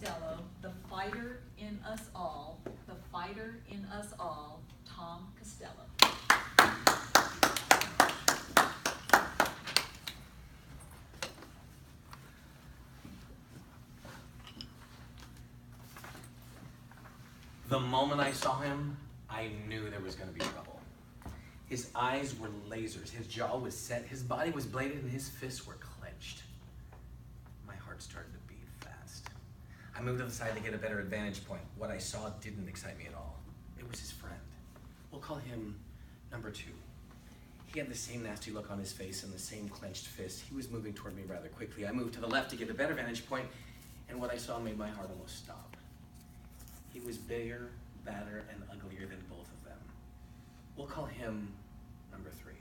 Costello, the fighter in us all, Tom Costello. The moment I saw him, I knew there was going to be trouble. His eyes were lasers, his jaw was set, his body was bladed, and his fists were clenched. My heart started to beat fast. I moved to the side to get a better advantage point. What I saw didn't excite me at all. It was his friend. We'll call him number 2. He had the same nasty look on his face and the same clenched fist. He was moving toward me rather quickly. I moved to the left to get a better vantage point, and what I saw made my heart almost stop. He was bigger, badder, and uglier than both of them. We'll call him number 3.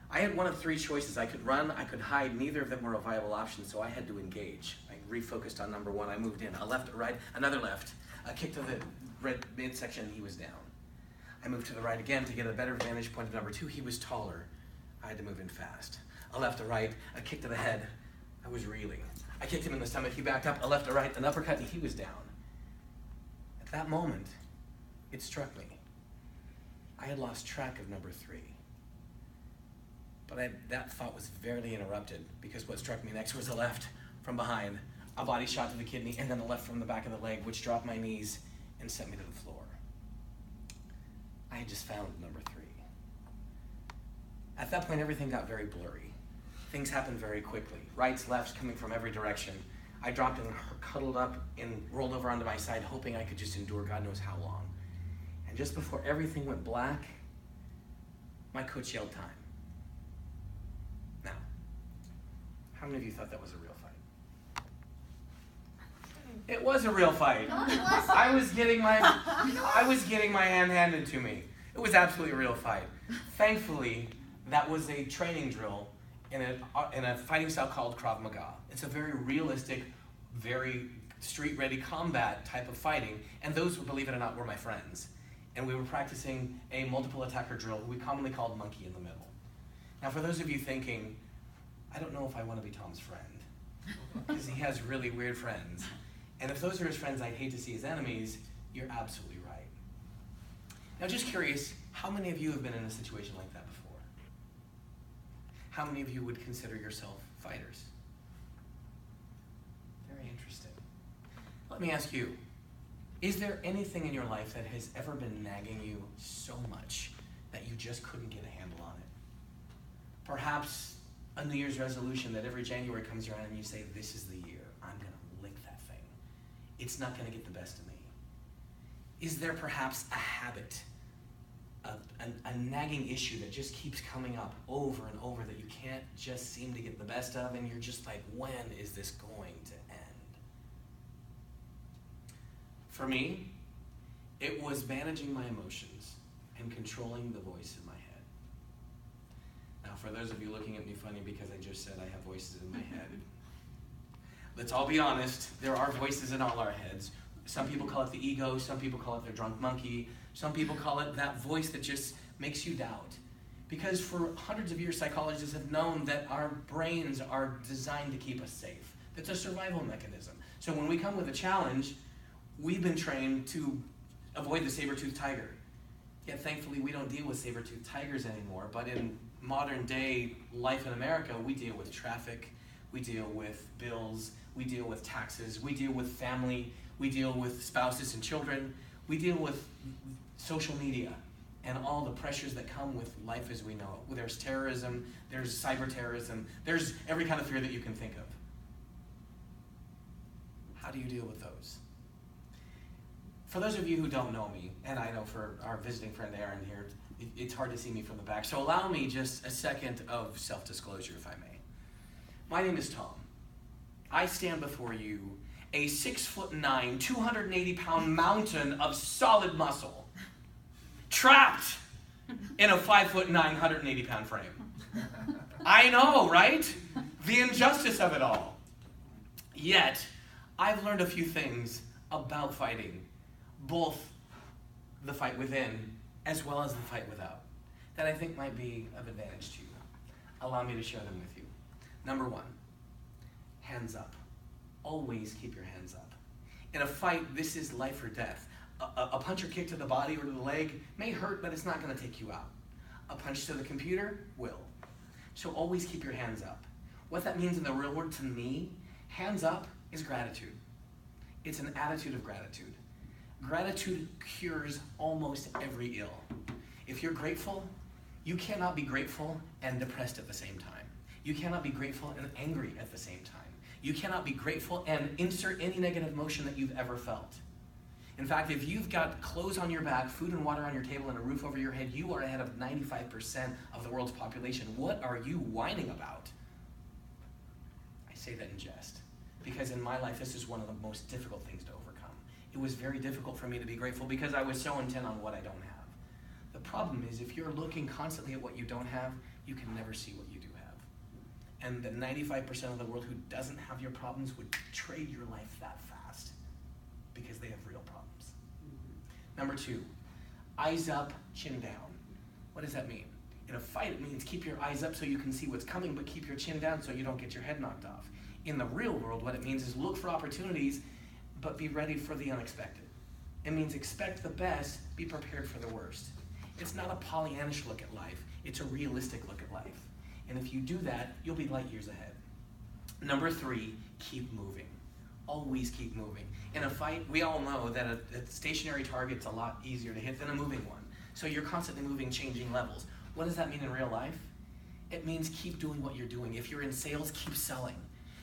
I had one of 3 choices. I could run, I could hide. Neither of them were a viable option, so I had to engage. I refocused on number 1. I moved in. A left, a right, another left. A kick to the red midsection, he was down. I moved to the right again to get a better vantage point of number 2. He was taller. I had to move in fast. A left, a right, a kick to the head. I was reeling. I kicked him in the stomach. He backed up. A left, a right, an uppercut, and he was down. At that moment, it struck me. I had lost track of number 3. But that thought was very interrupted because what struck me next was a left from behind, a body shot to the kidney, and then a left from the back of the leg, which dropped my knees and sent me to the floor. I had just found number 3. At that point, everything got very blurry. Things happened very quickly. Rights, lefts coming from every direction. I dropped and cuddled up and rolled over onto my side, hoping I could just endure God knows how long. And just before everything went black, my coach yelled time. Now, how many of you thought that was a real fight? It was a real fight. No, it wasn't. I was getting my hand handed to me. It was absolutely a real fight. Thankfully, that was a training drill in a fighting style called Krav Maga. It's a very realistic, very street-ready combat type of fighting, and those, believe it or not, were my friends. And we were practicing a multiple attacker drill we commonly called monkey in the middle. Now, for those of you thinking, I don't know if I want to be Tom's friend, because he has really weird friends. And if those are his friends I'd hate to see as enemies, you're absolutely right. Now, just curious, how many of you have been in a situation like that before? How many of you would consider yourself fighters? Very interesting. Let me ask you, is there anything in your life that has ever been nagging you so much that you just couldn't get a handle on it? Perhaps a New Year's resolution that every January comes around and you say, this is the year, I'm going to lick that thing. It's not going to get the best of me. Is there perhaps a habit, a nagging issue that just keeps coming up over and over that you can't just seem to get the best of, and you're just like, when is this going to end? For me, it was managing my emotions and controlling the voice in my head. Now, for those of you looking at me funny because I just said I have voices in my head, let's all be honest, there are voices in all our heads. Some people call it the ego, some people call it their drunk monkey, some people call it that voice that just makes you doubt. Because for hundreds of years, psychologists have known that our brains are designed to keep us safe. It's a survival mechanism. So when we come with a challenge, we've been trained to avoid the saber-toothed tiger. Yet thankfully, we don't deal with saber-toothed tigers anymore, but in modern day life in America, we deal with traffic, we deal with bills, we deal with taxes, we deal with family, we deal with spouses and children, we deal with social media and all the pressures that come with life as we know it. There's terrorism, there's cyber terrorism, there's every kind of fear that you can think of. How do you deal with those? For those of you who don't know me, and I know for our visiting friend Aaron here, it's hard to see me from the back, so allow me just a second of self-disclosure, if I may. My name is Tom. I stand before you, a 6'9", 280-pound mountain of solid muscle, trapped in a 5'9", 180-pound frame. I know, right? The injustice of it all. Yet, I've learned a few things about fighting, both the fight within as well as the fight without, that I think might be of advantage to you. Allow me to share them with you. Number 1, hands up. always keep your hands up. In a fight, this is life or death. A punch or kick to the body or to the leg may hurt, but it's not going to take you out. A punch to the computer will. So always keep your hands up. What that means in the real world to me, hands up is gratitude. It's an attitude of gratitude. Gratitude cures almost every ill. If you're grateful, you cannot be grateful and depressed at the same time. You cannot be grateful and angry at the same time. You cannot be grateful and insert any negative emotion that you've ever felt. In fact, if you've got clothes on your back, food and water on your table, and a roof over your head, you are ahead of 95% of the world's population. What are you whining about? I say that in jest, because in my life, this is one of the most difficult things to overcome. It was very difficult for me to be grateful because I was so intent on what I don't have. The problem is, if you're looking constantly at what you don't have, you can never see what you do have. And the 95% of the world who doesn't have your problems would trade your life that fast because they have real problems. Number 2, eyes up, chin down. What does that mean? In a fight, it means keep your eyes up so you can see what's coming, but keep your chin down so you don't get your head knocked off. In the real world, what it means is look for opportunities, but be ready for the unexpected. It means expect the best, be prepared for the worst. It's not a Pollyannish look at life, it's a realistic look at life. And if you do that, you'll be light years ahead. Number 3, keep moving. Always keep moving. In a fight, we all know that a stationary target's a lot easier to hit than a moving one. So you're constantly moving, changing levels. What does that mean in real life? It means keep doing what you're doing. If you're in sales, keep selling.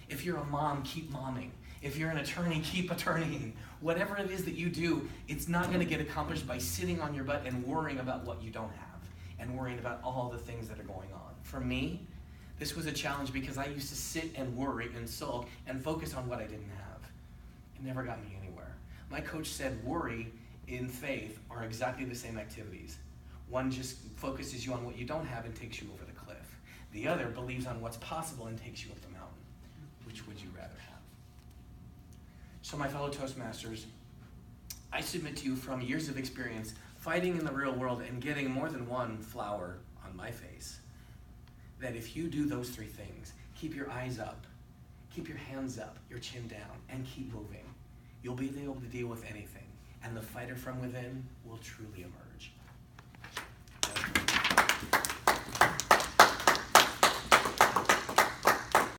If you're a mom, keep momming. If you're an attorney, keep attorneying. Whatever it is that you do, it's not going to get accomplished by sitting on your butt and worrying about what you don't have and worrying about all the things that are going on. For me, this was a challenge because I used to sit and worry and sulk and focus on what I didn't have. It never got me anywhere. My coach said worry and faith are exactly the same activities. One just focuses you on what you don't have and takes you over the cliff. The other believes on what's possible and takes you up the mountain. Which would you rather have? So my fellow Toastmasters, I submit to you from years of experience fighting in the real world and getting more than one flower on my face, that if you do those 3 things, keep your eyes up, keep your hands up, your chin down, and keep moving, you'll be able to deal with anything, and the fighter from within will truly emerge.